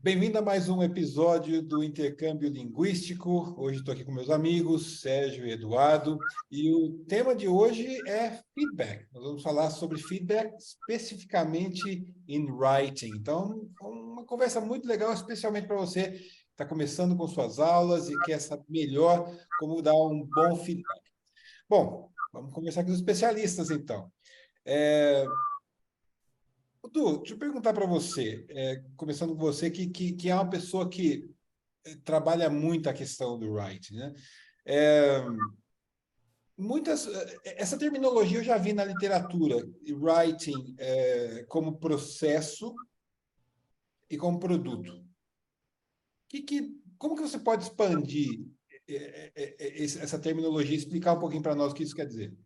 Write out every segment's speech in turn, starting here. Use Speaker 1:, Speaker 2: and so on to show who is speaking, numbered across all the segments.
Speaker 1: Bem-vindo a mais um episódio do Intercâmbio Linguístico. Hoje estou aqui com meus amigos, Sérgio e Eduardo, e o tema de hoje é feedback. Nós vamos falar sobre feedback especificamente in writing. Então, uma conversa muito legal, especialmente para você que está começando com suas aulas e quer saber melhor como dar um bom feedback. Bom, vamos conversar com os especialistas, então. Du, deixa eu perguntar para você, começando com você, que é uma pessoa que trabalha muito a questão do writing, né? É, essa terminologia eu já vi na literatura, writing como processo e como produto. Como que você pode expandir essa terminologia e explicar um pouquinho para nós o que isso quer dizer?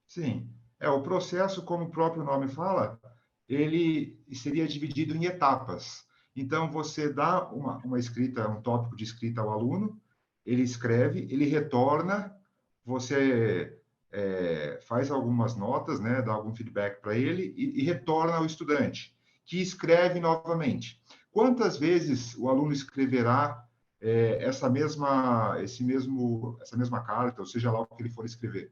Speaker 2: Sim, o processo, como o próprio nome fala, ele seria dividido em etapas. Então, você dá uma escrita, um tópico de escrita ao aluno, ele escreve, ele retorna, você faz algumas notas, né, dá algum feedback para ele e retorna ao estudante, que escreve novamente. Quantas vezes o aluno escreverá essa mesma carta, ou seja lá o que ele for escrever?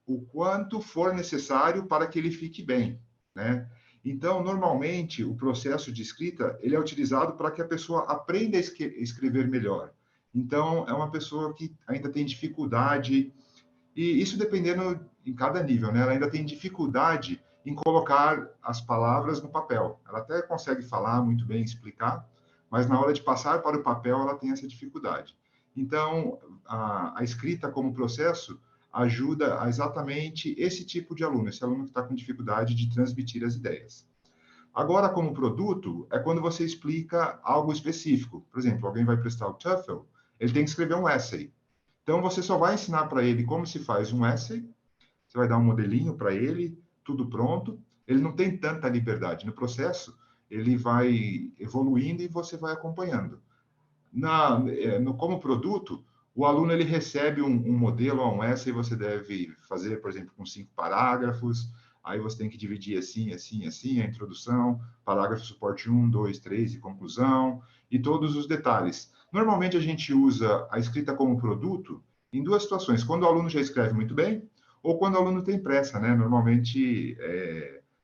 Speaker 2: O quanto for necessário para que ele fique bem, né? Então, normalmente, o processo de escrita, ele é utilizado para que a pessoa aprenda a escrever melhor. Então, é uma pessoa que ainda tem dificuldade, e isso dependendo em cada nível, né? Ela ainda tem dificuldade em colocar as palavras no papel. Ela até consegue falar muito bem, explicar, mas na hora de passar para o papel, ela tem essa dificuldade. Então, a escrita como processo ajuda a exatamente esse tipo de aluno, esse aluno que está com dificuldade de transmitir as ideias. Agora, como produto, é quando você explica algo específico. Por exemplo, alguém vai prestar o TOEFL, ele tem que escrever um essay. Então, você só vai ensinar para ele como se faz um essay, você vai dar um modelinho para ele, tudo pronto. Ele não tem tanta liberdade no processo, ele vai evoluindo e você vai acompanhando. Como produto, o aluno ele recebe um modelo, um essay, você deve fazer, por exemplo, com 5 parágrafos, aí você tem que dividir assim, assim, assim, a introdução, parágrafo suporte 1, 2, 3 e conclusão, e todos os detalhes. Normalmente a gente usa a escrita como produto em duas situações, quando o aluno já escreve muito bem, ou quando o aluno tem pressa, né? Normalmente,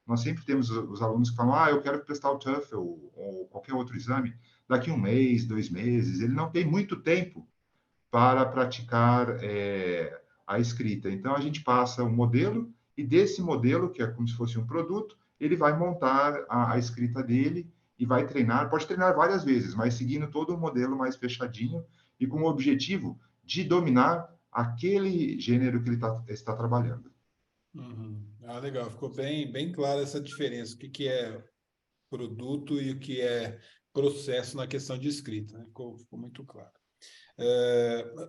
Speaker 2: nós sempre temos os alunos que falam, eu quero prestar o TOEFL ou qualquer outro exame, daqui um mês, 2 meses, ele não tem muito tempo para praticar a escrita. Então, a gente passa um modelo, e desse modelo, que é como se fosse um produto, ele vai montar a escrita dele e vai treinar, pode treinar várias vezes, mas seguindo todo um modelo mais fechadinho e com o objetivo de dominar aquele gênero que ele está trabalhando.
Speaker 1: Uhum. Ah, legal. Ficou bem clara essa diferença, que é produto e o que é processo na questão de escrita, né? Ficou muito claro.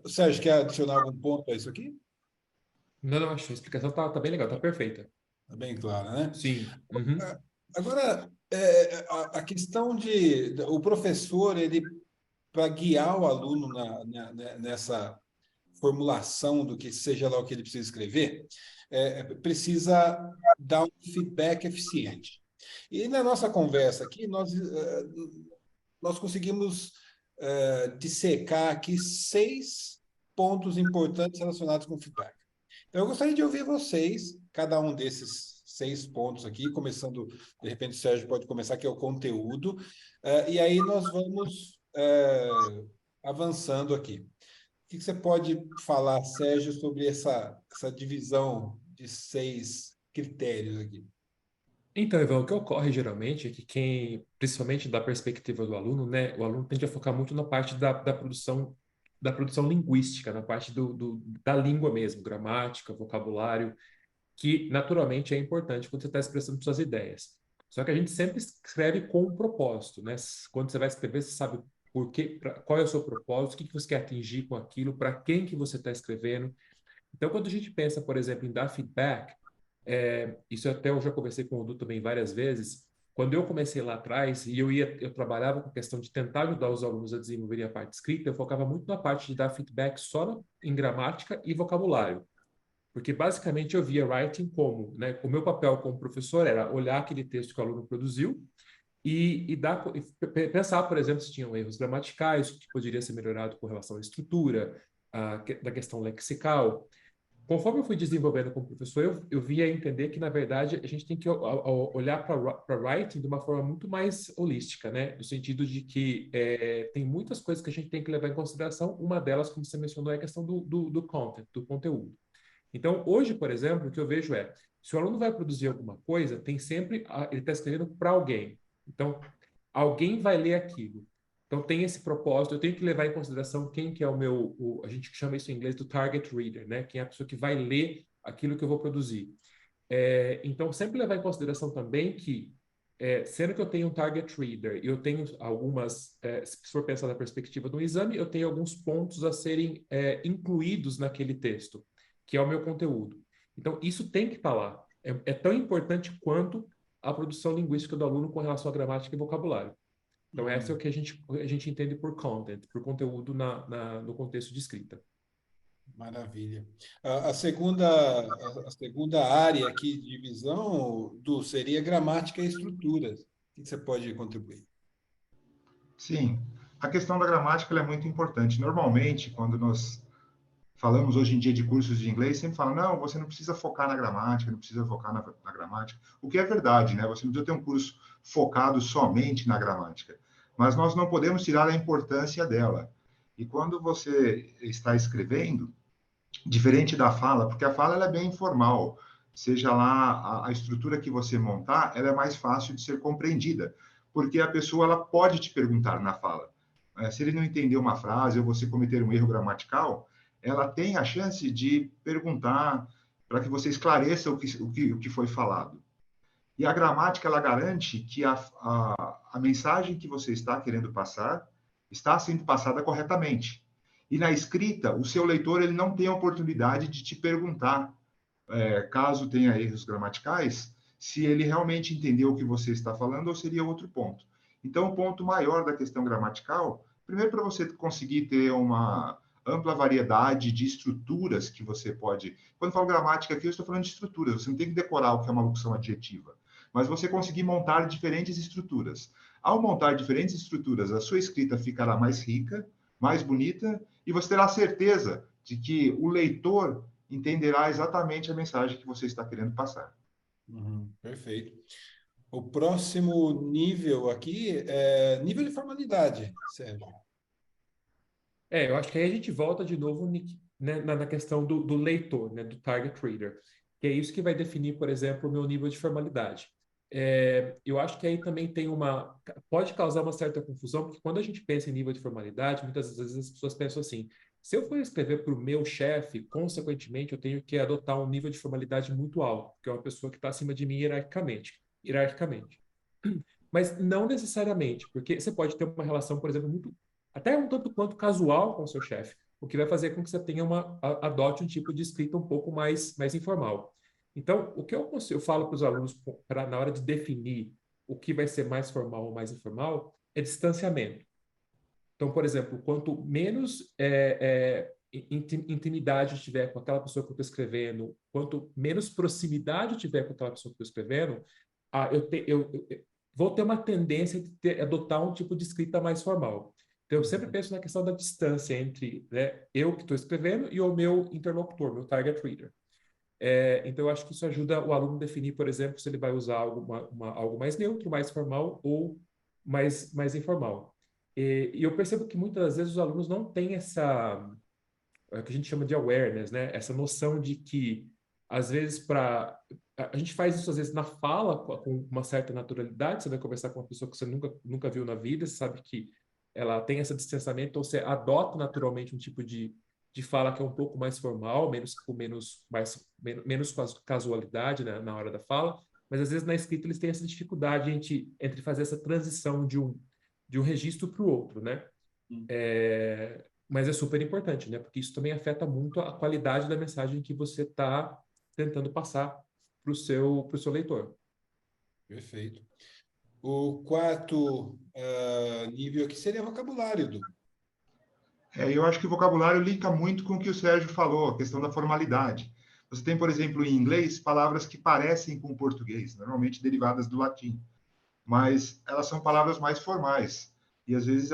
Speaker 1: Sérgio, quer adicionar algum ponto a isso aqui?
Speaker 3: Não, não, acho que a explicação tá bem legal, tá perfeita.
Speaker 1: Tá bem clara, né?
Speaker 3: Sim. Uhum.
Speaker 1: Agora, a questão o professor, ele, para guiar o aluno nessa formulação do que seja lá o que ele precisa escrever, precisa dar um feedback eficiente. E na nossa conversa aqui, nós conseguimos dissecar aqui 6 pontos importantes relacionados com feedback. Então, eu gostaria de ouvir vocês, cada um desses 6 pontos aqui, começando, de repente o Sérgio pode começar, que é o conteúdo, e aí nós vamos avançando aqui. O que você pode falar, Sérgio, sobre essa divisão de 6 critérios aqui?
Speaker 3: Então, Ivan, o que ocorre geralmente é que principalmente da perspectiva do aluno, né, o aluno tende a focar muito na parte da produção linguística, na parte da língua mesmo, gramática, vocabulário, que naturalmente é importante quando você está expressando suas ideias. Só que a gente sempre escreve com um propósito, né? Quando você vai escrever, você sabe qual é o seu propósito, o que você quer atingir com aquilo, para quem que você está escrevendo. Então, quando a gente pensa, por exemplo, em dar feedback, isso até eu já conversei com o Du também várias vezes. Quando eu comecei lá atrás e eu trabalhava com a questão de tentar ajudar os alunos a desenvolverem a parte escrita, eu focava muito na parte de dar feedback só em gramática e vocabulário. Porque basicamente eu via writing como, né, o meu papel como professor era olhar aquele texto que o aluno produziu Pensar, por exemplo, se tinham erros gramaticais, o que poderia ser melhorado com relação à estrutura, da questão lexical. Conforme eu fui desenvolvendo como professor, eu via entender que, na verdade, a gente tem que olhar para writing de uma forma muito mais holística, né? No sentido de que tem muitas coisas que a gente tem que levar em consideração. Uma delas, como você mencionou, é a questão do content, do conteúdo. Então, hoje, por exemplo, o que eu vejo é, se o aluno vai produzir alguma coisa, tem sempre, ele está escrevendo para alguém. Então, alguém vai ler aquilo. Então, tem esse propósito, eu tenho que levar em consideração quem que é a gente chama isso em inglês do target reader, né? Quem é a pessoa que vai ler aquilo que eu vou produzir. Então, sempre levar em consideração também que, sendo que eu tenho um target reader e eu tenho algumas, se for pensar na perspectiva do exame, eu tenho alguns pontos a serem incluídos naquele texto, que é o meu conteúdo. Então, isso tem que estar lá. É tão importante quanto a produção linguística do aluno com relação à gramática e vocabulário. Então, essa é o que a gente entende por content, por conteúdo no contexto de escrita.
Speaker 1: Maravilha. A segunda área aqui de visão seria gramática e estruturas. O que você pode contribuir?
Speaker 2: Sim, a questão da gramática ela é muito importante. Normalmente, quando nós falamos hoje em dia de cursos de inglês, sempre falam, não, você não precisa focar na gramática, não precisa focar na gramática. O que é verdade, né? Você não precisa ter um curso focado somente na gramática. Mas nós não podemos tirar a importância dela. E quando você está escrevendo, diferente da fala, porque a fala ela é bem informal, seja lá a estrutura que você montar, ela é mais fácil de ser compreendida, porque a pessoa ela pode te perguntar na fala. Se ele não entender uma frase ou você cometer um erro gramatical, ela tem a chance de perguntar para que você esclareça o que foi falado. E a gramática ela garante que a mensagem que você está querendo passar está sendo passada corretamente. E na escrita, o seu leitor ele não tem a oportunidade de te perguntar, caso tenha erros gramaticais, se ele realmente entendeu o que você está falando ou seria outro ponto. Então, o ponto maior da questão gramatical, primeiro para você conseguir ter uma ampla variedade de estruturas que você pode... Quando eu falo gramática aqui, eu estou falando de estruturas, você não tem que decorar o que é uma locução adjetiva, mas você conseguir montar diferentes estruturas. Ao montar diferentes estruturas, a sua escrita ficará mais rica, mais bonita, e você terá certeza de que o leitor entenderá exatamente a mensagem que você está querendo passar.
Speaker 1: Perfeito. O próximo nível aqui é nível de formalidade, Sérgio.
Speaker 3: Eu acho que aí a gente volta de novo, né, na questão do leitor, né, do target reader, que é isso que vai definir, por exemplo, o meu nível de formalidade. Eu acho que aí também pode causar uma certa confusão, porque quando a gente pensa em nível de formalidade, muitas vezes as pessoas pensam assim, se eu for escrever para o meu chefe, consequentemente, eu tenho que adotar um nível de formalidade muito alto, que é uma pessoa que está acima de mim hierarquicamente. Mas não necessariamente, porque você pode ter uma relação, por exemplo, até um tanto quanto casual com o seu chefe, o que vai fazer com que você adote um tipo de escrita um pouco mais informal. Então, o que eu falo para os alunos na hora de definir o que vai ser mais formal ou mais informal é distanciamento. Então, por exemplo, quanto menos intimidade eu tiver com aquela pessoa que eu estou escrevendo, quanto menos proximidade eu tiver com aquela pessoa que eu estou escrevendo, eu vou ter uma tendência de adotar um tipo de escrita mais formal. Então, eu sempre penso na questão da distância entre, né, eu que estou escrevendo e o meu interlocutor, meu target reader. Então, eu acho que isso ajuda o aluno a definir, por exemplo, se ele vai usar algo mais neutro, mais formal ou mais informal. E eu percebo que muitas das vezes os alunos não têm que a gente chama de awareness, né? Essa noção de que, às vezes, a gente faz isso, às vezes, na fala, com uma certa naturalidade. Você vai conversar com uma pessoa que você nunca viu na vida, você sabe que ela tem esse distanciamento, então você adota naturalmente um tipo de fala que é um pouco mais formal, menos casualidade, né, na hora da fala, mas às vezes na escrita eles têm essa dificuldade entre fazer essa transição de um registro para o outro, né? Mas é super importante, né? Porque isso também afeta muito a qualidade da mensagem que você está tentando passar para o seu leitor.
Speaker 1: Perfeito. O quarto nível aqui seria vocabulário, Edu.
Speaker 2: Eu acho que o vocabulário linka muito com o que o Sérgio falou, a questão da formalidade. Você tem, por exemplo, em inglês, palavras que parecem com o português, normalmente derivadas do latim. mas elas são palavras mais formais. E às vezes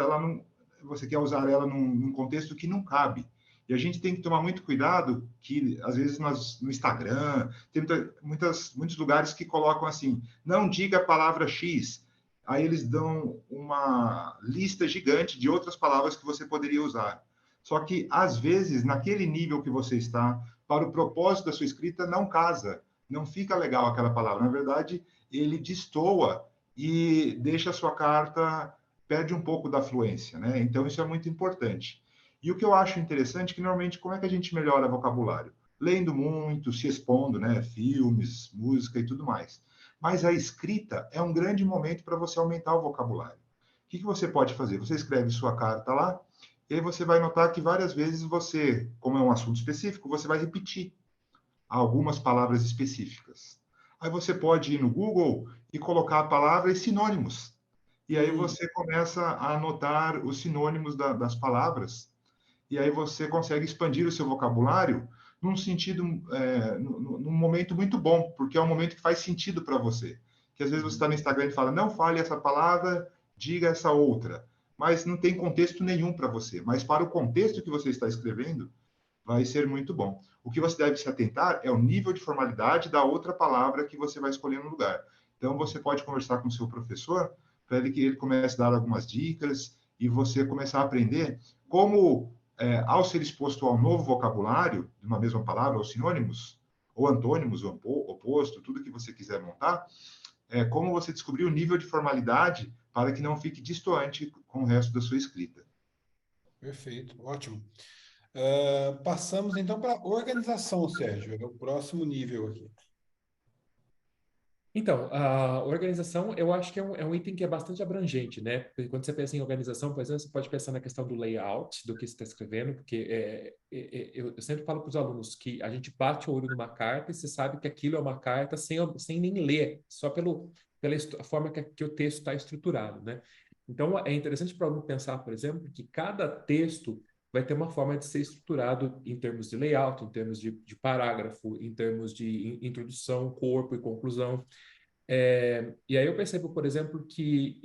Speaker 2: você quer usar ela num contexto que não cabe. E a gente tem que tomar muito cuidado que, às vezes, no Instagram, tem muitos lugares que colocam assim, não diga a palavra X. Aí eles dão uma lista gigante de outras palavras que você poderia usar. Só que, às vezes, naquele nível que você está, para o propósito da sua escrita, não casa. Não fica legal aquela palavra. Na verdade, ele destoa e deixa a sua carta, perde um pouco da fluência, né? Então, isso é muito importante. E o que eu acho interessante é que, normalmente, como é que a gente melhora vocabulário? Lendo muito, se expondo, né? Filmes, música e tudo mais. Mas a escrita é um grande momento para você aumentar o vocabulário. O que você pode fazer? Você escreve sua carta lá, e aí você vai notar que várias vezes você, como é um assunto específico, você vai repetir algumas palavras específicas. Aí você pode ir no Google e colocar a palavra e sinônimos. E aí você começa a anotar os sinônimos das palavras, e aí você consegue expandir o seu vocabulário num sentido, num momento muito bom, porque é um momento que faz sentido para você. Que às vezes você está no Instagram e fala, não fale essa palavra, diga essa outra. Mas não tem contexto nenhum para você. Mas para o contexto que você está escrevendo, vai ser muito bom. O que você deve se atentar é o nível de formalidade da outra palavra que você vai escolher no lugar. Então, você pode conversar com o seu professor para que ele comece a dar algumas dicas e você começar a aprender como, ao ser exposto ao novo vocabulário, de uma mesma palavra, ou sinônimos, ou antônimos, ou oposto, tudo que você quiser montar, como você descobrir o nível de formalidade para que não fique distoante com o resto da sua escrita.
Speaker 1: Perfeito, ótimo. Passamos então para a organização, Sérgio, é o próximo nível aqui.
Speaker 3: Então, a organização, eu acho que é um item que é bastante abrangente, né? Porque quando você pensa em organização, por exemplo, você pode pensar na questão do layout, do que você está escrevendo, porque eu sempre falo para os alunos que a gente bate o olho numa carta e você sabe que aquilo é uma carta sem nem ler, só pela forma que o texto está estruturado, né? Então, é interessante para o aluno pensar, por exemplo, que cada texto vai ter uma forma de ser estruturado em termos de layout, em termos de parágrafo, em termos de introdução, corpo e conclusão. E aí eu percebo, por exemplo, que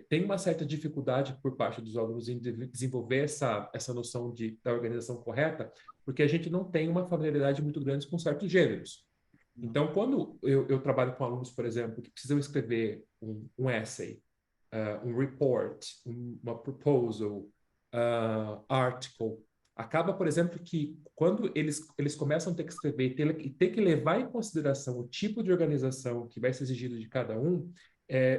Speaker 3: tem uma certa dificuldade por parte dos alunos em desenvolver essa noção da organização correta, porque a gente não tem uma familiaridade muito grande com certos gêneros. Então, quando eu trabalho com alunos, por exemplo, que precisam escrever um essay, um report, uma proposal, article, acaba, por exemplo, que quando eles começam a ter que escrever e ter que levar em consideração o tipo de organização que vai ser exigido de cada um,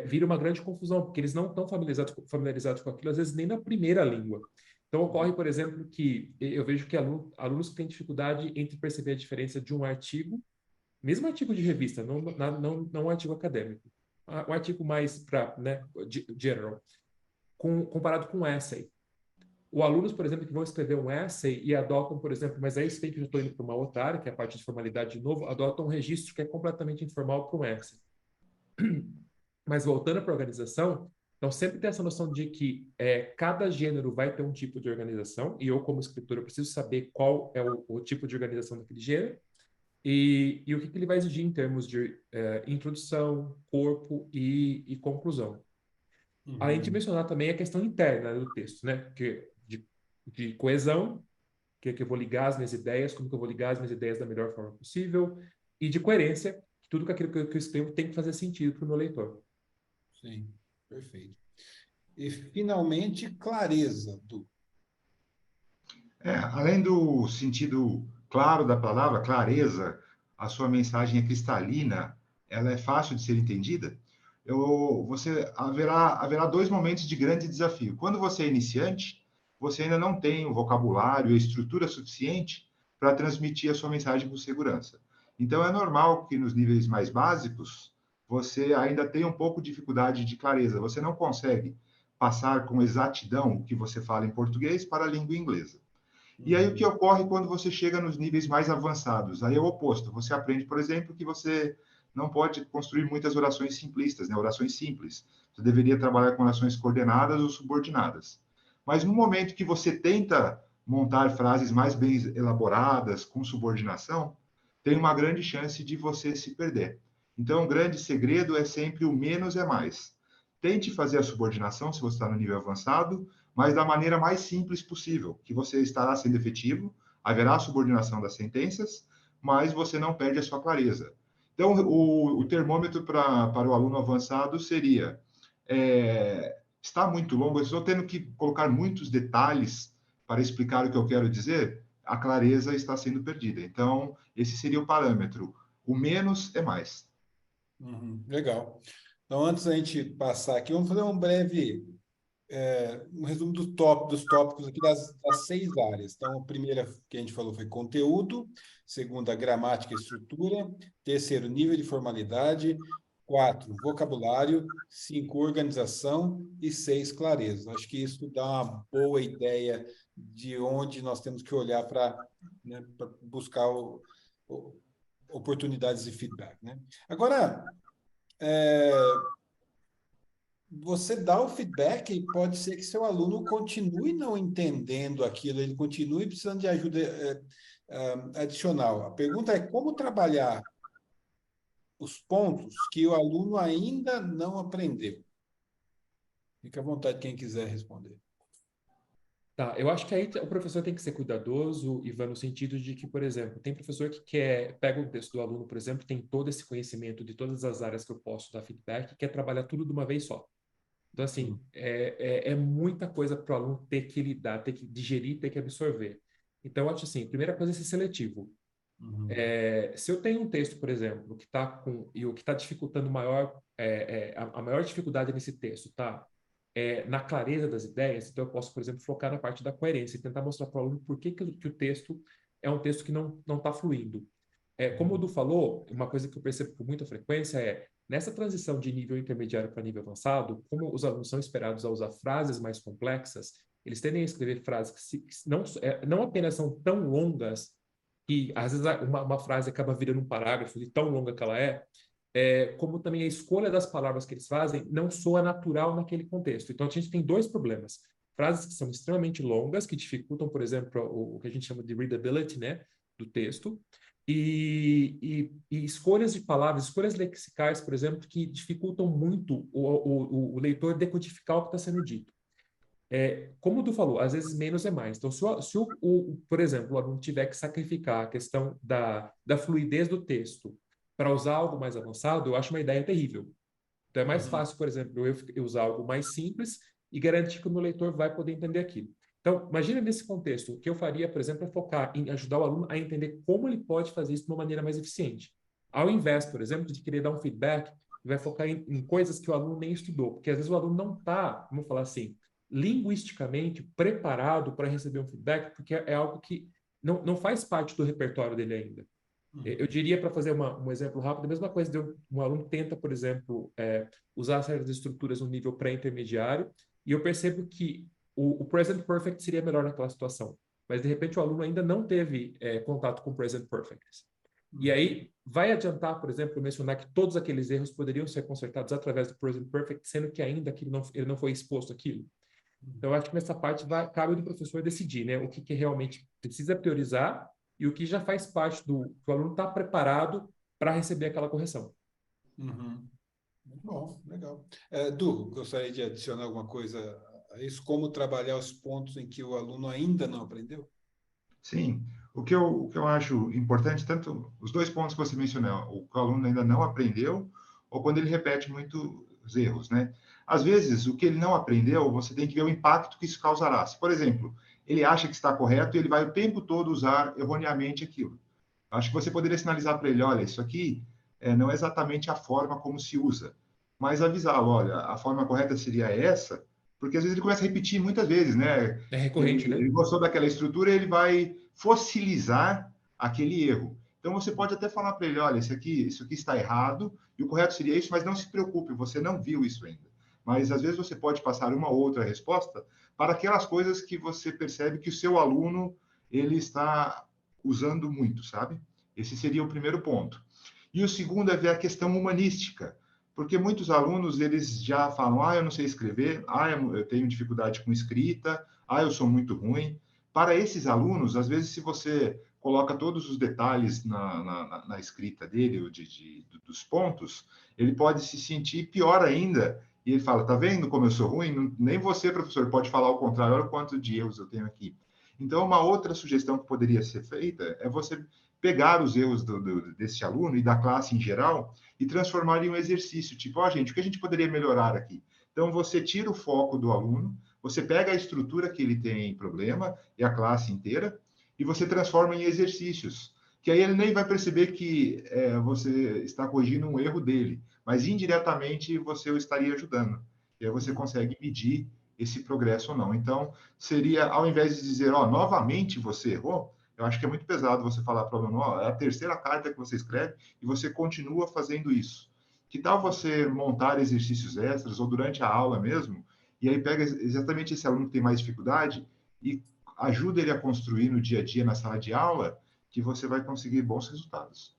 Speaker 3: vira uma grande confusão, porque eles não estão familiarizados com aquilo, às vezes nem na primeira língua. Então, ocorre, por exemplo, que eu vejo que alunos que têm dificuldade entre perceber a diferença de um artigo, mesmo artigo de revista, não um artigo acadêmico, um artigo mais para, né, general, comparado com um essay. Os alunos, por exemplo, que vão escrever um essay e adotam, por exemplo, mas aí se bem que eu estou indo para uma outra área, que é a parte de formalidade de novo, adotam um registro que é completamente informal para um essay. Mas voltando para a organização, então sempre tem essa noção de que cada gênero vai ter um tipo de organização, e eu, como escritor, eu preciso saber qual é o tipo de organização daquele gênero, e o que ele vai exigir em termos de introdução, corpo e conclusão. Além de mencionar também a questão interna do texto, né? De coesão, que eu vou ligar as minhas ideias, como que eu vou ligar as minhas ideias da melhor forma possível, e de coerência, tudo que aquilo que eu escrevo tem que fazer sentido para o meu leitor.
Speaker 1: Sim, perfeito. E, finalmente, clareza, Du.
Speaker 2: Além do sentido claro da palavra, clareza, a sua mensagem é cristalina, ela é fácil de ser entendida, haverá dois momentos de grande desafio. Quando você é iniciante, você ainda não tem o vocabulário e a estrutura suficiente para transmitir a sua mensagem com segurança. Então, é normal que nos níveis mais básicos, você ainda tenha um pouco de dificuldade de clareza. Você não consegue passar com exatidão o que você fala em português para a língua inglesa. E aí o que ocorre quando você chega nos níveis mais avançados? Aí é o oposto. Você aprende, por exemplo, que você não pode construir muitas orações simplistas, né? Orações simples. Você deveria trabalhar com orações coordenadas ou subordinadas. Mas no momento que você tenta montar frases mais bem elaboradas, com subordinação, tem uma grande chance de você se perder. Então, o grande segredo é sempre o menos é mais. tente fazer a subordinação, se você está no nível avançado, mas da maneira mais simples possível, que você estará sendo efetivo, haverá subordinação das sentenças, mas você não perde a sua clareza. Então, o termômetro para o aluno avançado seria, está muito longo, eu estou tendo que colocar muitos detalhes para explicar o que eu quero dizer, a clareza está sendo perdida. Então, esse seria o parâmetro. O menos é mais.
Speaker 1: Legal. Então, antes da gente passar aqui, vamos fazer um breve um resumo dos tópicos aqui das 6 áreas. Então, a primeira que a gente falou foi conteúdo, segunda, gramática e estrutura, terceiro, nível de formalidade, 4, vocabulário, 5, organização e 6, clareza. Acho que isso dá uma boa ideia de onde nós temos que olhar para, né, buscar oportunidades de feedback, né? Agora, você dá o feedback e pode ser que seu aluno continue não entendendo aquilo, ele continue precisando de ajuda adicional. A pergunta é como trabalhar os pontos que o aluno ainda não aprendeu. Fique à vontade quem quiser responder.
Speaker 3: Tá, eu acho que aí o professor tem que ser cuidadoso, Ivan, no sentido de que, por exemplo, tem professor que pega o texto do aluno, por exemplo, tem todo esse conhecimento de todas as áreas que eu posso dar feedback e quer trabalhar tudo de uma vez só. Então, assim, é muita coisa para o aluno ter que lidar, ter que digerir, ter que absorver. Então, eu acho assim, a primeira coisa é ser seletivo. Se eu tenho um texto, por exemplo, que está e o que está dificultando a maior dificuldade nesse texto, tá? Na clareza das ideias, então eu posso, por exemplo, focar na parte da coerência e tentar mostrar para o aluno por que o texto é um texto que não está fluindo. Como o Du falou, uma coisa que eu percebo com muita frequência nessa transição de nível intermediário para nível avançado, como os alunos são esperados a usar frases mais complexas, eles tendem a escrever frases que não apenas são tão longas, que às vezes uma frase acaba virando um parágrafo de tão longa que ela como também a escolha das palavras que eles fazem não soa natural naquele contexto. Então, a gente tem 2 problemas. Frases que são extremamente longas, que dificultam, por exemplo, o que a gente chama de readability, né, do texto, e escolhas de palavras, escolhas lexicais, por exemplo, que dificultam muito o leitor decodificar o que está sendo dito. Como tu falou, às vezes menos é mais. Então, por exemplo, o aluno tiver que sacrificar a questão da fluidez do texto para usar algo mais avançado, eu acho uma ideia terrível. Então, é mais fácil, por exemplo, eu usar algo mais simples e garantir que o meu leitor vai poder entender aquilo. Então, imagina nesse contexto, o que eu faria, por exemplo, é focar em ajudar o aluno a entender como ele pode fazer isso de uma maneira mais eficiente. Ao invés, por exemplo, de querer dar um feedback, vai focar em coisas que o aluno nem estudou, porque às vezes o aluno não está, vamos falar assim, linguisticamente preparado para receber um feedback, porque é algo que não faz parte do repertório dele ainda. Eu diria, para fazer um exemplo rápido, a mesma coisa de um aluno tenta, por exemplo, usar certas estruturas no nível pré-intermediário, e eu percebo que o present perfect seria melhor naquela situação, mas de repente o aluno ainda não teve contato com o present perfect. E aí vai adiantar, por exemplo, mencionar que todos aqueles erros poderiam ser consertados através do present perfect, sendo que ainda ele não foi exposto àquilo. Então, acho que nessa parte cabe do professor decidir, né, o que realmente precisa priorizar e o que já faz parte que o aluno está preparado para receber aquela correção.
Speaker 1: Muito bom, legal. Du, gostaria de adicionar alguma coisa a isso? Como trabalhar os pontos em que o aluno ainda não aprendeu?
Speaker 2: Sim, o que eu acho importante, tanto os 2 pontos que você mencionou, o que o aluno ainda não aprendeu, ou quando ele repete muitos erros, né? Às vezes, o que ele não aprendeu, você tem que ver o impacto que isso causará. Se, por exemplo, ele acha que está correto e ele vai o tempo todo usar erroneamente aquilo. Acho que você poderia sinalizar para ele, olha, isso aqui não é exatamente a forma como se usa, mas avisá-lo, olha, a forma correta seria essa, porque às vezes ele começa a repetir muitas vezes, né?
Speaker 3: É recorrente, né?
Speaker 2: Ele gostou daquela estrutura, ele vai fossilizar aquele erro. Então você pode até falar para ele, olha, isso aqui está errado e o correto seria isso, mas não se preocupe, você não viu isso ainda. Mas às vezes você pode passar uma outra resposta para aquelas coisas que você percebe que o seu aluno ele está usando muito, sabe? Esse seria o primeiro ponto. E o segundo é ver a questão humanística, porque muitos alunos, eles já falam, eu não sei escrever, eu tenho dificuldade com escrita, eu sou muito ruim. Para esses alunos, às vezes, se você coloca todos os detalhes na escrita dele, dos pontos, ele pode se sentir pior ainda e ele fala, tá vendo como eu sou ruim? Nem você, professor, pode falar o contrário, olha o quanto de erros eu tenho aqui. Então, uma outra sugestão que poderia ser feita é você pegar os erros desse aluno e da classe em geral e transformar em um exercício, tipo, ó, gente, o que a gente poderia melhorar aqui? Então, você tira o foco do aluno, você pega a estrutura que ele tem problema, e a classe inteira, e você transforma em exercícios, que aí ele nem vai perceber que você está corrigindo um erro dele, mas indiretamente você o estaria ajudando. E aí você consegue medir esse progresso ou não. Então, seria, ao invés de dizer, ó, novamente você errou, eu acho que é muito pesado você falar para o aluno, ó, é a terceira carta que você escreve e você continua fazendo isso. Que tal você montar exercícios extras ou durante a aula mesmo, e aí pega exatamente esse aluno que tem mais dificuldade e ajuda ele a construir no dia a dia, na sala de aula, que você vai conseguir bons resultados.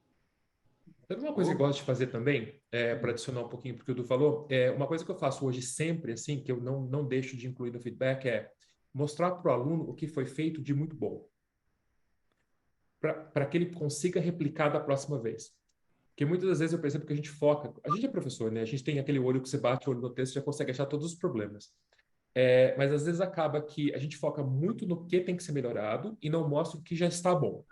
Speaker 3: Sabe uma coisa que eu gosto de fazer também, para adicionar um pouquinho porque o Du falou, uma coisa que eu faço hoje sempre, assim, que eu não deixo de incluir no feedback, é mostrar para o aluno o que foi feito de muito bom, para que ele consiga replicar da próxima vez. Porque muitas das vezes eu percebo que a gente foca, a gente é professor, né? A gente tem aquele olho que você bate o olho no texto e já consegue achar todos os problemas. Mas às vezes acaba que a gente foca muito no que tem que ser melhorado e não mostra o que já está bom.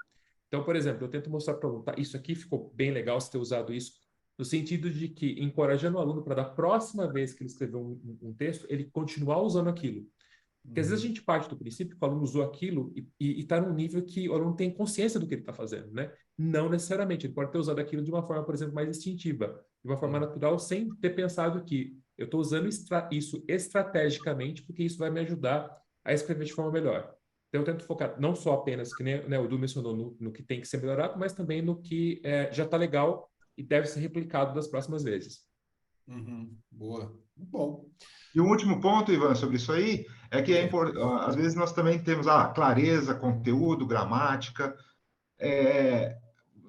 Speaker 3: Então, por exemplo, eu tento mostrar para o aluno, tá, isso aqui ficou bem legal você ter usado isso, no sentido de que, encorajando o aluno para da próxima vez que ele escrever um texto, ele continuar usando aquilo. Porque às vezes a gente parte do princípio que o aluno usou aquilo e está num nível que o aluno tem consciência do que ele está fazendo, né? Não necessariamente. Ele pode ter usado aquilo de uma forma, por exemplo, mais instintiva, de uma forma natural, sem ter pensado que eu estou usando isso estrategicamente porque isso vai me ajudar a escrever de forma melhor. Então, eu tento focar não só apenas, que nem, né, o Du mencionou, no que tem que ser melhorado, mas também no que já está legal e deve ser replicado das próximas vezes.
Speaker 1: Boa. Bom.
Speaker 2: E o último ponto, Ivan, sobre isso aí, é que às vezes nós também temos clareza, conteúdo, gramática.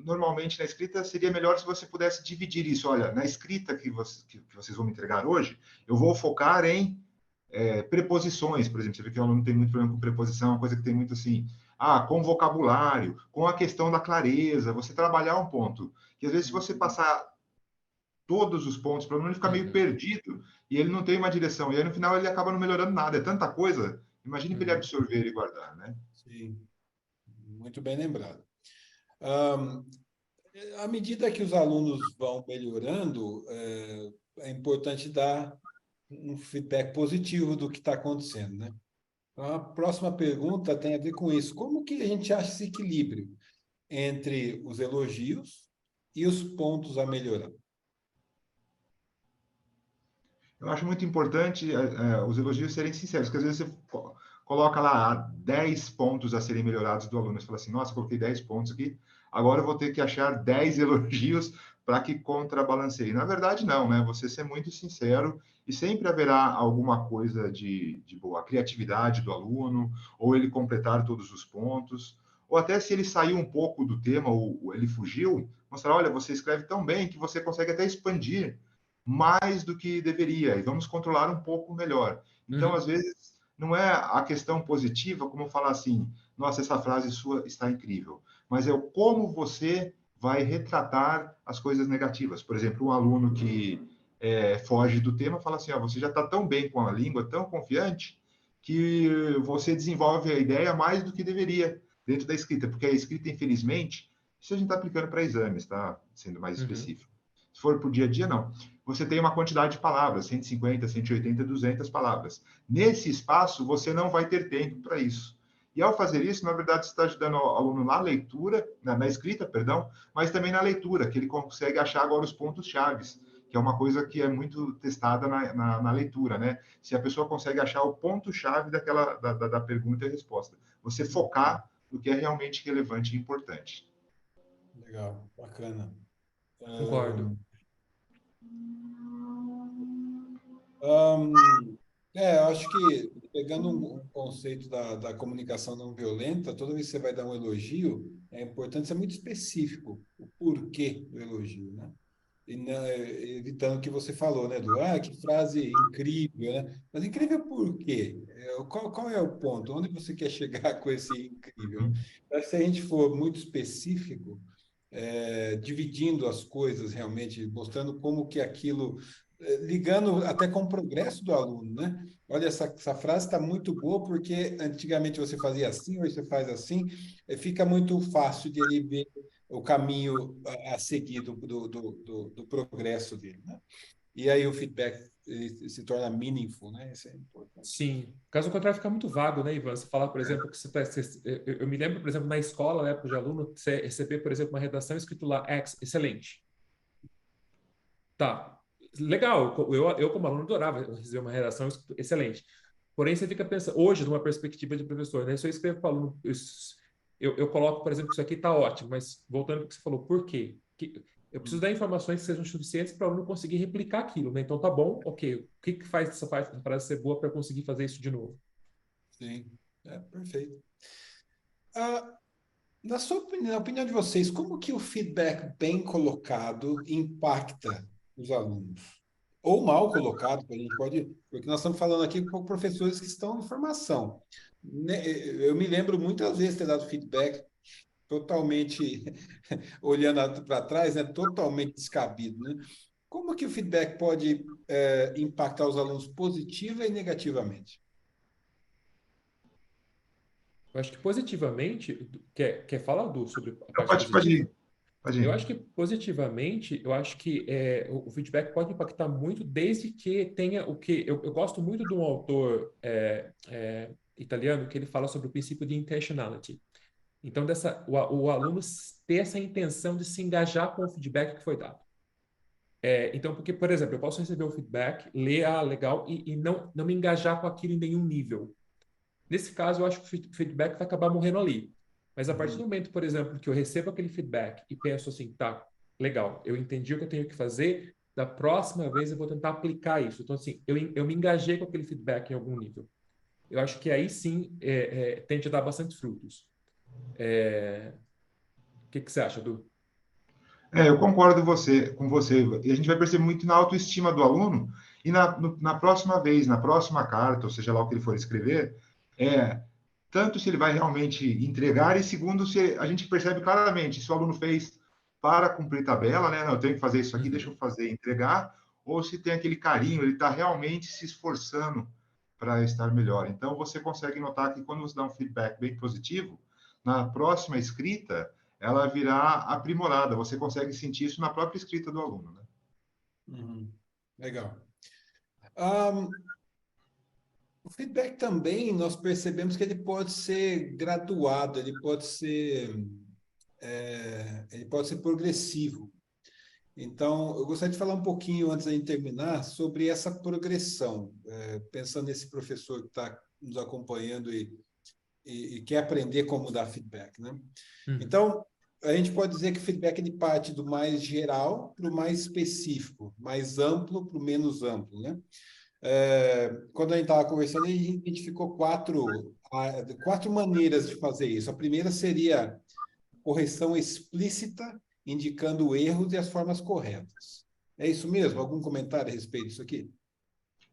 Speaker 2: Normalmente na escrita seria melhor se você pudesse dividir isso. Olha, na escrita que vocês vão me entregar hoje, eu vou focar em preposições, por exemplo. Você vê que o aluno tem muito problema com preposição, uma coisa que tem muito assim, com vocabulário, com a questão da clareza, você trabalhar um ponto. Que às vezes se você passar todos os pontos para o aluno, ele fica meio perdido e ele não tem uma direção. E aí no final ele acaba não melhorando nada. É tanta coisa. Imagine para ele absorver e guardar, né?
Speaker 1: Sim, muito bem lembrado. À medida que os alunos vão melhorando, é importante dar um feedback positivo do que está acontecendo, né? Então, a próxima pergunta tem a ver com isso. Como que a gente acha esse equilíbrio entre os elogios e os pontos a melhorar?
Speaker 2: Eu acho muito importante os elogios serem sinceros, porque às vezes você coloca lá 10 pontos a serem melhorados do aluno. Você fala assim, nossa, coloquei 10 pontos aqui, agora eu vou ter que achar 10 elogios para que contrabalanceie. Na verdade, não, né? Você ser muito sincero e sempre haverá alguma coisa de boa. A criatividade do aluno, ou ele completar todos os pontos, ou até se ele saiu um pouco do tema, ou ele fugiu, mostrar, olha, você escreve tão bem que você consegue até expandir mais do que deveria, e vamos controlar um pouco melhor. Então, às vezes, não é a questão positiva, como falar assim, nossa, essa frase sua está incrível, mas é o como você vai retratar as coisas negativas. Por exemplo, um aluno que foge do tema fala assim, você já está tão bem com a língua, tão confiante, que você desenvolve a ideia mais do que deveria dentro da escrita, porque a escrita, infelizmente, isso a gente está aplicando para exames, tá? Sendo mais específico. Se for para o dia a dia, não. Você tem uma quantidade de palavras, 150, 180, 200 palavras. Nesse espaço, você não vai ter tempo para isso. E ao fazer isso, na verdade, você está ajudando o aluno na leitura, na escrita, perdão, mas também na leitura, que ele consegue achar agora os pontos chaves, que é uma coisa que é muito testada na leitura, né? Se a pessoa consegue achar o ponto-chave da pergunta e resposta. Você focar no que é realmente relevante e importante.
Speaker 1: Legal, bacana.
Speaker 3: Concordo.
Speaker 1: Eu acho que, pegando um conceito da comunicação não violenta, toda vez que você vai dar um elogio, é importante ser muito específico, o porquê do elogio, né? E evitando o que você falou, né, que frase incrível, né? Mas incrível por quê? Qual é o ponto? Onde você quer chegar com esse incrível? Se a gente for muito específico, dividindo as coisas realmente, mostrando como que aquilo ligando até com o progresso do aluno, né? Olha, essa frase está muito boa, porque antigamente você fazia assim, hoje você faz assim, fica muito fácil de ele ver o caminho a seguir do progresso dele, né? E aí o feedback ele se torna meaningful, né? Isso é importante.
Speaker 3: Sim. Caso contrário, fica muito vago, né, Ivan? Você falar, por exemplo, que eu me lembro, por exemplo, na escola, na época de aluno, você receber, por exemplo, uma redação escrito lá, excelente. Tá, legal. Eu como aluno, adorava receber uma redação excelente. Porém, você fica pensando, hoje, numa perspectiva de professor, né? Se eu escrevo para o aluno, eu coloco, por exemplo, que isso aqui está ótimo, mas voltando ao que você falou, por quê? Eu preciso dar informações que sejam suficientes para o aluno conseguir replicar aquilo, né? Então, tá bom, ok. O que faz essa parte da frase ser boa para eu conseguir fazer isso de novo?
Speaker 1: Sim, perfeito. Ah, na opinião de vocês, como que o feedback bem colocado impacta os alunos? Ou mal colocado, que a gente pode, porque nós estamos falando aqui com professores que estão em formação. Eu me lembro muitas vezes ter dado feedback totalmente, olhando para trás, né, totalmente descabido, né? Como que o feedback pode impactar os alunos positiva e negativamente?
Speaker 3: Eu acho que positivamente, quer falar, Du, sobre a
Speaker 2: Então,
Speaker 3: parte
Speaker 2: pode
Speaker 3: positiva?
Speaker 2: ir, pode
Speaker 3: Eu
Speaker 2: ir.
Speaker 3: acho que positivamente, eu acho que o feedback pode impactar muito desde que tenha o que. Eu gosto muito de um autor italiano que ele fala sobre o princípio de intentionality. Então, o aluno ter essa intenção de se engajar com o feedback que foi dado. Então, porque, por exemplo, eu posso receber o feedback, ler, legal, e não me engajar com aquilo em nenhum nível. Nesse caso, eu acho que o feedback vai acabar morrendo ali. Mas a partir do
Speaker 1: Uhum.
Speaker 3: momento, por exemplo, que eu recebo aquele feedback e penso assim, tá, legal, eu entendi o que eu tenho que fazer, da próxima vez eu vou tentar aplicar isso. Então, assim, eu me engajei com aquele feedback em algum nível. Eu acho que aí sim tende a dar bastante frutos. O que você acha, Du?
Speaker 2: Eu concordo com você. E a gente vai perceber muito na autoestima do aluno e na próxima vez, na próxima carta, ou seja lá o que ele for escrever, tanto se ele vai realmente entregar e segundo se a gente percebe claramente se o aluno fez para cumprir tabela, né? Não, eu tenho que fazer isso aqui, deixa eu
Speaker 3: Uhum.
Speaker 2: fazer e entregar, ou se tem aquele carinho, ele está realmente se esforçando para estar melhor. Então, você consegue notar que quando você dá um feedback bem positivo, na próxima escrita, ela virá aprimorada. Você consegue sentir isso na própria escrita do aluno, né?
Speaker 1: Uhum. Legal. Um, o feedback também, nós percebemos que ele pode ser graduado, ele pode ser progressivo. Então, eu gostaria de falar um pouquinho, antes de terminar, sobre essa progressão, pensando nesse professor que está nos acompanhando e quer aprender como dar feedback, né?
Speaker 3: Uhum.
Speaker 1: Então, a gente pode dizer que o feedback ele parte do mais geral para o mais específico, mais amplo para o menos amplo, né? Quando a gente estava conversando, a gente identificou quatro maneiras de fazer isso. A primeira seria correção explícita, indicando erros e as formas corretas. É isso mesmo? Algum comentário a respeito disso aqui?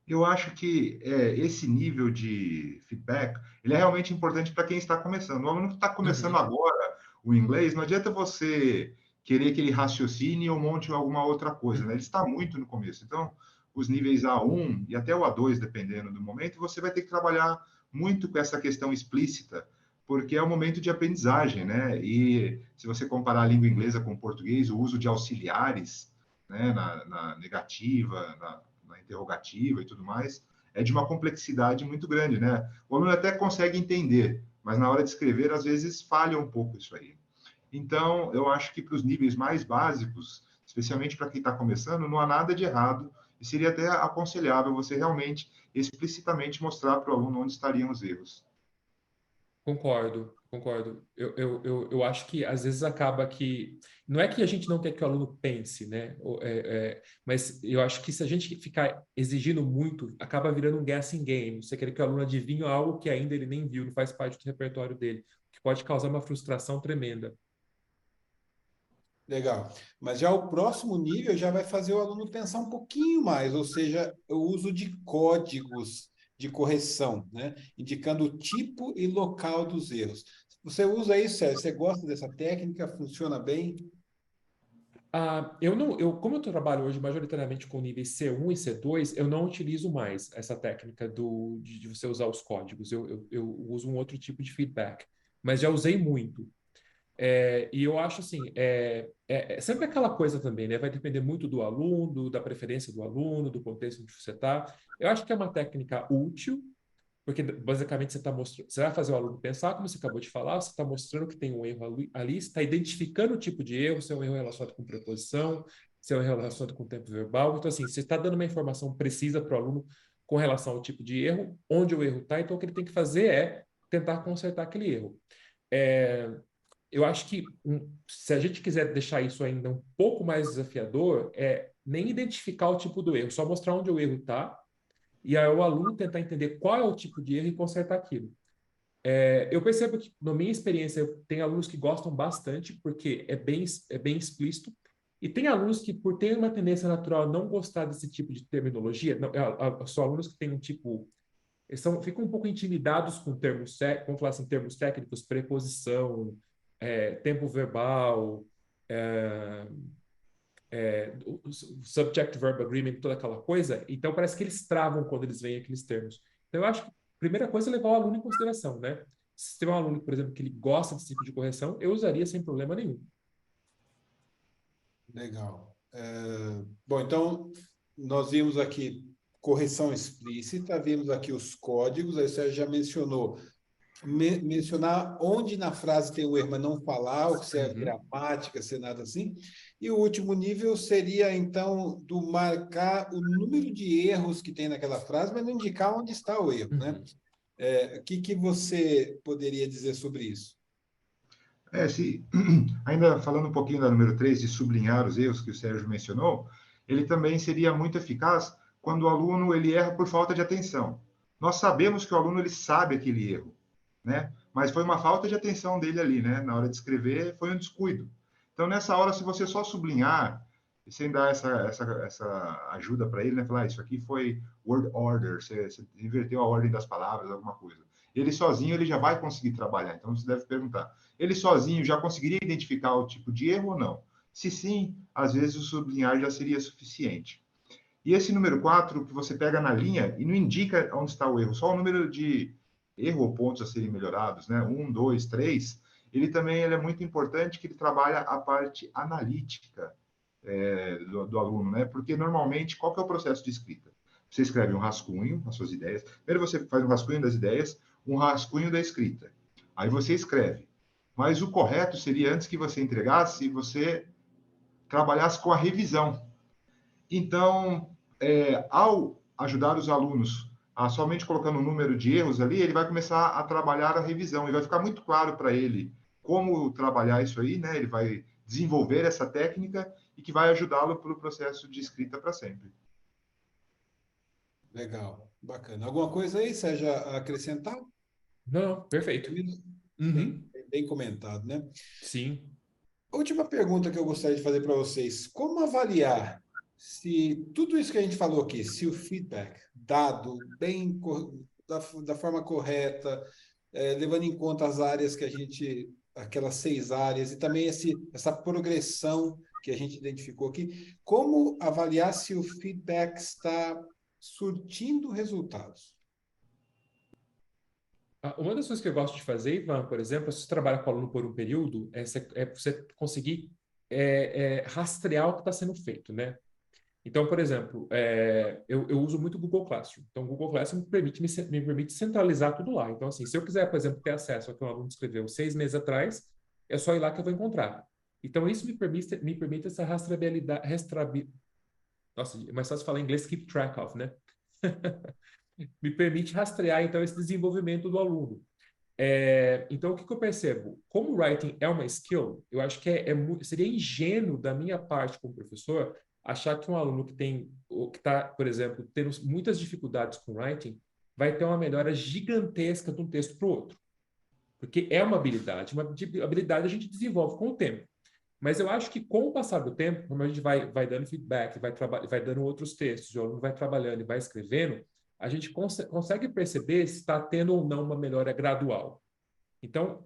Speaker 2: Eu acho que esse nível de feedback ele é realmente importante para quem está começando. O aluno que está começando
Speaker 3: Uhum.
Speaker 2: agora o inglês, não adianta você querer que ele raciocine ou monte alguma outra coisa, né? Ele
Speaker 3: Uhum.
Speaker 2: está muito no começo. Então, os níveis A1 e até o A2, dependendo do momento, você vai ter que trabalhar muito com essa questão explícita, porque é o momento de aprendizagem, né? E se você comparar a língua inglesa com o português, o uso de auxiliares, né, na negativa, na interrogativa e tudo mais, é de uma complexidade muito grande, né? O aluno até consegue entender, mas na hora de escrever, às vezes, falha um pouco isso aí. Então, eu acho que para os níveis mais básicos, especialmente para quem está começando, não há nada de errado e seria até aconselhável você realmente, explicitamente mostrar para o aluno onde estariam os erros.
Speaker 3: Concordo, concordo. Eu acho que às vezes acaba que. Não é que a gente não quer que o aluno pense, né? Mas eu acho que se a gente ficar exigindo muito, acaba virando um guessing game. Você quer que o aluno adivinhe algo que ainda ele nem viu, não faz parte do repertório dele, que pode causar uma frustração tremenda.
Speaker 1: Legal. Mas já o próximo nível já vai fazer o aluno pensar um pouquinho mais, ou seja, o uso de códigos de correção, né? Indicando o tipo e local dos erros. Você usa isso, Sérgio? Você gosta dessa técnica? Funciona bem?
Speaker 3: Como eu trabalho hoje majoritariamente com níveis C1 e C2, eu não utilizo mais essa técnica de você usar os códigos. Eu uso um outro tipo de feedback, mas já usei muito. E eu acho assim, é sempre aquela coisa também, né? Vai depender muito do aluno, da preferência do aluno, do contexto onde você está. Eu acho que é uma técnica útil, porque basicamente você está mostrando, você vai fazer o aluno pensar, como você acabou de falar, você está mostrando que tem um erro ali, você está identificando o tipo de erro, se é um erro relacionado com preposição, se é um erro relacionado com tempo verbal. Então, assim, você está dando uma informação precisa para o aluno com relação ao tipo de erro, onde o erro está, então o que ele tem que fazer é tentar consertar aquele erro. É, eu acho que se a gente quiser deixar isso ainda um pouco mais desafiador, nem identificar o tipo do erro, só mostrar onde o erro está, e aí o aluno tentar entender qual é o tipo de erro e consertar aquilo. Eu percebo que, na minha experiência, tem alunos que gostam bastante, porque é bem explícito, e tem alunos que, por terem uma tendência natural a não gostar desse tipo de terminologia, não, são alunos que têm um tipo. Ficam um pouco intimidados com termos, vamos falar assim, termos técnicos, preposição, tempo verbal, é, o subject-verb agreement, toda aquela coisa. Então, parece que eles travam quando eles veem aqueles termos. Então, eu acho que a primeira coisa é levar o aluno em consideração, né? Se tem um aluno, por exemplo, que ele gosta desse tipo de correção, eu usaria sem problema nenhum.
Speaker 1: Legal. Bom, então, nós vimos aqui correção explícita, vimos aqui os códigos, aí você já mencionou mencionar onde na frase tem o erro, mas não falar, ou se é
Speaker 3: Uhum.
Speaker 1: gramática, se é nada assim. E o último nível seria, então, do marcar o número de erros que tem naquela frase, mas não indicar onde está o erro, né?
Speaker 3: Uhum.
Speaker 1: O que você poderia dizer sobre isso?
Speaker 2: Ainda falando um pouquinho da número 3 de sublinhar os erros que o Sérgio mencionou, ele também seria muito eficaz quando o aluno ele erra por falta de atenção. Nós sabemos que o aluno ele sabe aquele erro, né? Mas foi uma falta de atenção dele ali, né? Na hora de escrever, foi um descuido. Então, nessa hora, se você só sublinhar, sem dar essa ajuda para ele, né? Falar, isso aqui foi word order, você inverteu a ordem das palavras, alguma coisa. Ele sozinho, ele já vai conseguir trabalhar. Então, você deve perguntar, ele sozinho já conseguiria identificar o tipo de erro ou não? Se sim, às vezes o sublinhar já seria suficiente. E esse número 4, que você pega na linha e não indica onde está o erro, só o número de erro ou pontos a serem melhorados, né? 1, 2, 3, ele é muito importante que ele trabalha a parte analítica do aluno, né? Porque normalmente, qual que é o processo de escrita? Você escreve um rascunho, as suas ideias. Primeiro você faz um rascunho das ideias, um rascunho da escrita. Aí você escreve. Mas o correto seria, antes que você entregasse, você trabalhasse com a revisão. Então, ao ajudar os alunos a somente colocando o número de erros ali, ele vai começar a trabalhar a revisão e vai ficar muito claro para ele como trabalhar isso aí, né? Ele vai desenvolver essa técnica e que vai ajudá-lo pelo processo de escrita para sempre.
Speaker 1: Legal, bacana. Alguma coisa aí, Sérgio, a acrescentar?
Speaker 3: Não, perfeito.
Speaker 1: Bem,
Speaker 3: Uhum.
Speaker 1: bem comentado, né?
Speaker 3: Sim.
Speaker 1: Última pergunta que eu gostaria de fazer para vocês: como avaliar se tudo isso que a gente falou aqui, se o feedback dado bem da forma correta, levando em conta as áreas que a gente, aquelas 6 áreas, e também essa progressão que a gente identificou aqui, como avaliar se o feedback está surtindo resultados?
Speaker 3: Uma das coisas que eu gosto de fazer, Ivan, por exemplo, se você trabalha com o aluno por um período, você conseguir rastrear o que está sendo feito, né? Então, por exemplo, eu uso muito o Google Classroom. Então, o Google Classroom me permite centralizar tudo lá. Então, assim, se eu quiser, por exemplo, ter acesso ao que um aluno escreveu 6 meses atrás, é só ir lá que eu vou encontrar. Então, isso me permite essa rastreabilidade. Nossa, é mais fácil falar em inglês, keep track of, né? Me permite rastrear, então, esse desenvolvimento do aluno. Então, o que eu percebo? Como o writing é uma skill, eu acho que seria ingênuo da minha parte como professor achar que um aluno que está, por exemplo, tendo muitas dificuldades com writing, vai ter uma melhora gigantesca de um texto para o outro. Porque é uma habilidade a gente desenvolve com o tempo. Mas eu acho que com o passar do tempo, como a gente vai dando feedback, vai dando outros textos, o aluno vai trabalhando e vai escrevendo, a gente consegue perceber se está tendo ou não uma melhora gradual. Então,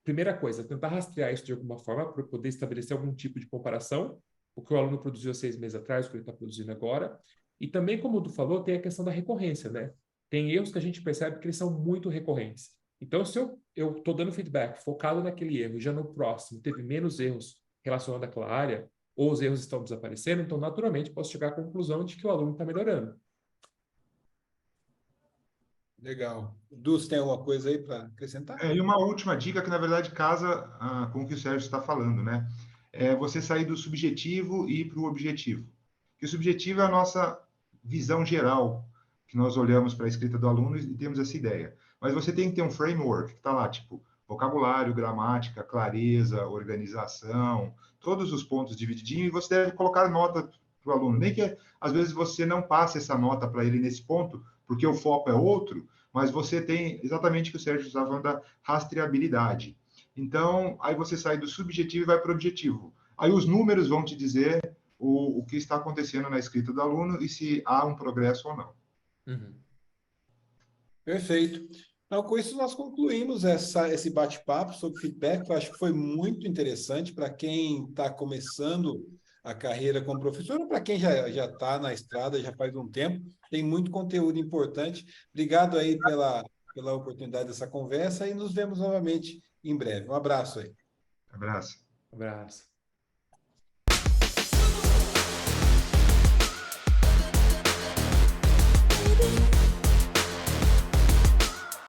Speaker 3: primeira coisa, tentar rastrear isso de alguma forma para poder estabelecer algum tipo de comparação. o que o aluno produziu há 6 meses atrás, o que ele está produzindo agora. E também, como tu falou, tem a questão da recorrência, né? Tem erros que a gente percebe que eles são muito recorrentes. Então, se eu estou dando feedback focado naquele erro, e já no próximo teve menos erros relacionados àquela área, ou os erros estão desaparecendo, então, naturalmente, posso chegar à conclusão de que o aluno está melhorando.
Speaker 1: Legal. Dus, tem alguma coisa aí para acrescentar?
Speaker 2: E uma última dica que, na verdade, casa com o que o Sérgio está falando, né? É você sair do subjetivo e ir para o objetivo. Que o subjetivo é a nossa visão geral, que nós olhamos para a escrita do aluno e temos essa ideia. Mas você tem que ter um framework que está lá, tipo, vocabulário, gramática, clareza, organização, todos os pontos divididinhos, e você deve colocar nota para o aluno. Nem que, às vezes, você não passe essa nota para ele nesse ponto, porque o foco é outro, mas você tem exatamente o que o Sérgio estava falando da rastreabilidade. Então, aí você sai do subjetivo e vai para o objetivo. Aí os números vão te dizer o que está acontecendo na escrita do aluno e se há um progresso ou não.
Speaker 3: Uhum.
Speaker 1: Perfeito. Então, com isso, nós concluímos esse bate-papo sobre feedback, que eu acho que foi muito interessante para quem está começando a carreira como professor, ou para quem já está na estrada, já faz um tempo, tem muito conteúdo importante. Obrigado aí pela oportunidade dessa conversa e nos vemos novamente em breve. Um abraço aí.
Speaker 2: Abraço.
Speaker 3: Abraço.
Speaker 4: Thank you.